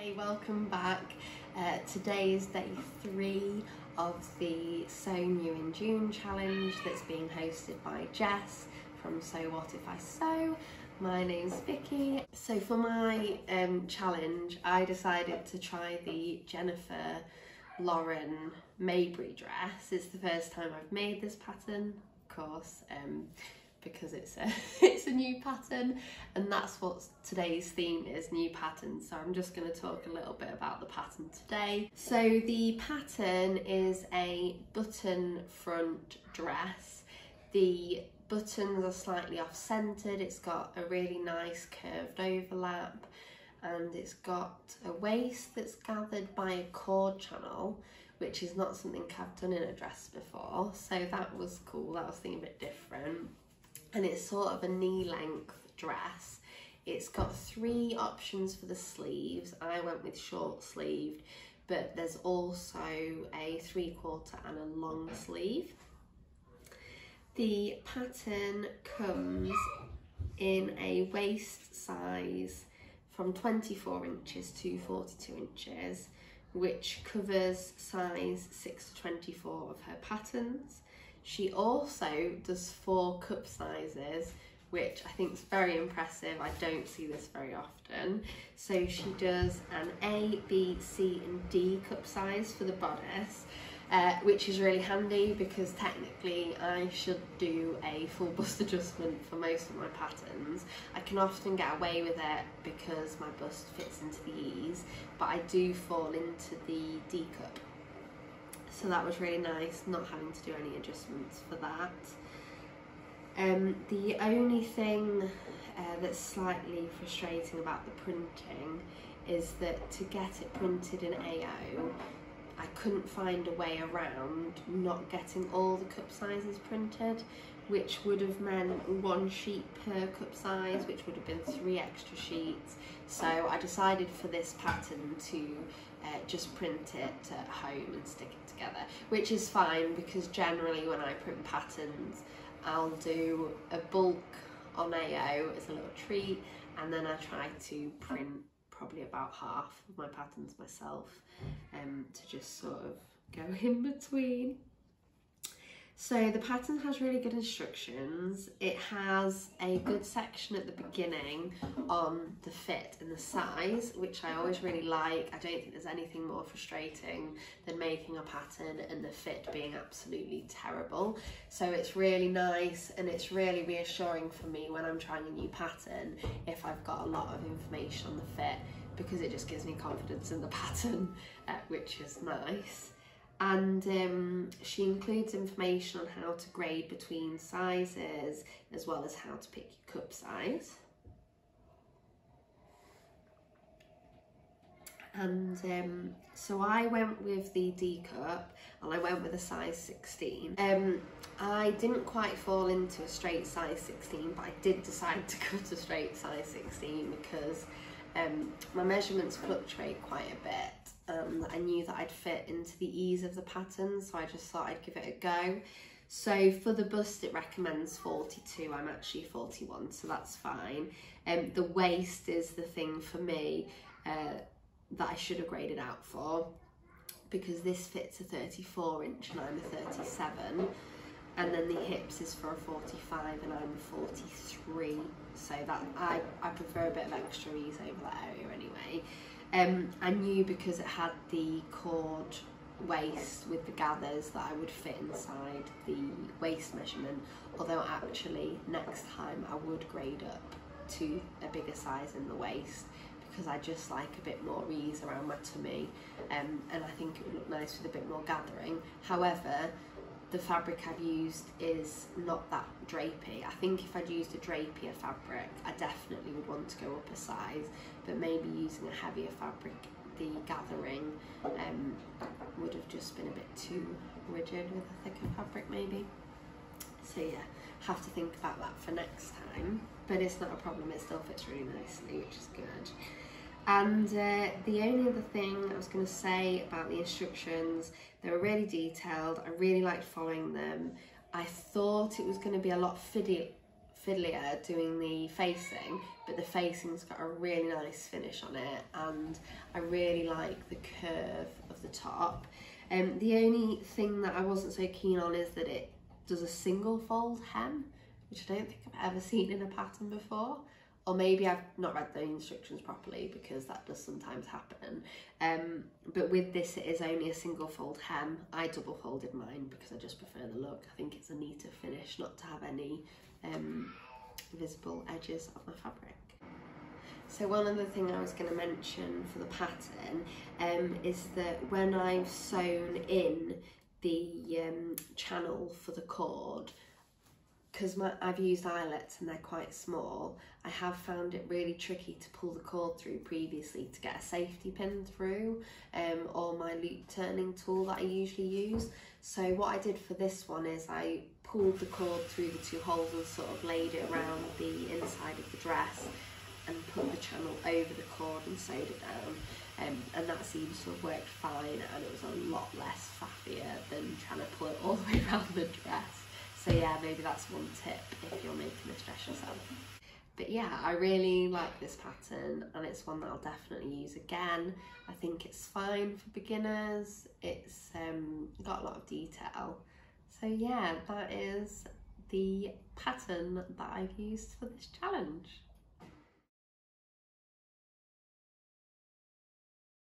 Hi, welcome back. Today is day 3 of the Sew New in June challenge that's being hosted by Jess from Sew What If I Sew. My name's Vicky. So for my challenge, I decided to try the Jennifer Lauren Mayberry dress. It's the first time I've made this pattern, of course, because it's a new pattern, and that's what today's theme is, new patterns. So I'm just going to talk a little bit about the pattern today. So the pattern is a button front dress. The buttons are slightly off-centered, it's got a really nice curved overlap, and it's got a waist that's gathered by a cord channel, which is not something I've done in a dress before, so that was cool. That was something a bit different. And it's sort of a knee-length dress. It's got 3 options for the sleeves. I went with short sleeved, but there's also a 3/4 and a long sleeve. The pattern comes in a waist size from 24 inches to 42 inches, which covers size 6 to 24 of her patterns. She also does 4 cup sizes, which I think is very impressive. I don't see this very often. So she does an A, B, C and D cup size for the bodice, which is really handy because technically I should do a full bust adjustment for most of my patterns. I can often get away with it because my bust fits into the E's, but I do fall into the D cup. So that was really nice, not having to do any adjustments for that. The only thing that's slightly frustrating about the printing is that to get it printed in AO, I couldn't find a way around not getting all the cup sizes printed, which would have meant 1 sheet per cup size, which would have been 3 extra sheets. So I decided for this pattern to just print it at home and stick it together, which is fine because generally when I print patterns, I'll do a bulk on AO as a little treat, and then I try to print probably about half of my patterns myself, to just sort of go in between. So the pattern has really good instructions. It has a good section at the beginning on the fit and the size, which I always really like. I don't think there's anything more frustrating than making a pattern and the fit being absolutely terrible. So it's really nice, and it's really reassuring for me when I'm trying a new pattern if I've got a lot of information on the fit, because it just gives me confidence in the pattern, which is nice. And she includes information on how to grade between sizes, as well as how to pick your cup size. And so I went with the D cup, and I went with a size 16. I didn't quite fall into a straight size 16, but I did decide to cut a straight size 16 because my measurements fluctuate quite a bit. I knew that I'd fit into the ease of the pattern, so I just thought I'd give it a go. So for the bust it recommends 42, I'm actually 41, so that's fine. The waist is the thing for me that I should have graded out for, because this fits a 34 inch and I'm a 37, and then the hips is for a 45 and I'm a 43, so that I prefer a bit of extra ease over that area anyway. I knew because it had the cord waist with the gathers that I would fit inside the waist measurement, although actually next time I would grade up to a bigger size in the waist because I just like a bit more ease around my tummy, and I think it would look nice with a bit more gathering. However, the fabric I've used is not that drapey. I think if I'd used a drapier fabric, I definitely would want to go up a size, but maybe using a heavier fabric, the gathering would have just been a bit too rigid with a thicker fabric maybe. So yeah, have to think about that for next time, but it's not a problem, it still fits really nicely, which is good. And the only other thing I was going to say about the instructions, they were really detailed. I really liked following them. I thought it was going to be a lot fiddlier doing the facing, but the facing's got a really nice finish on it, and I really like the curve of the top. The only thing that I wasn't so keen on is that it does a single fold hem, which I don't think I've ever seen in a pattern before. Or maybe I've not read the instructions properly, because that does sometimes happen. But with this, it is only a single fold hem. I double folded mine because I just prefer the look. I think it's a neater finish not to have any visible edges of my fabric. So one other thing I was going to mention for the pattern is that when I've sewn in the channel for the cord, because I've used eyelets and they're quite small, I have found it really tricky to pull the cord through previously to get a safety pin through, or my loop turning tool that I usually use. So what I did for this one is I pulled the cord through the 2 holes and sort of laid it around the inside of the dress and put the channel over the cord and sewed it down. And that seems to have worked fine, and it was a lot less faffier than trying to pull it all the way around the dress. So yeah, maybe that's one tip if you're making this dress yourself. But yeah, I really like this pattern, and it's one that I'll definitely use again. I think it's fine for beginners. It's got a lot of detail. So yeah, that is the pattern that I've used for this challenge.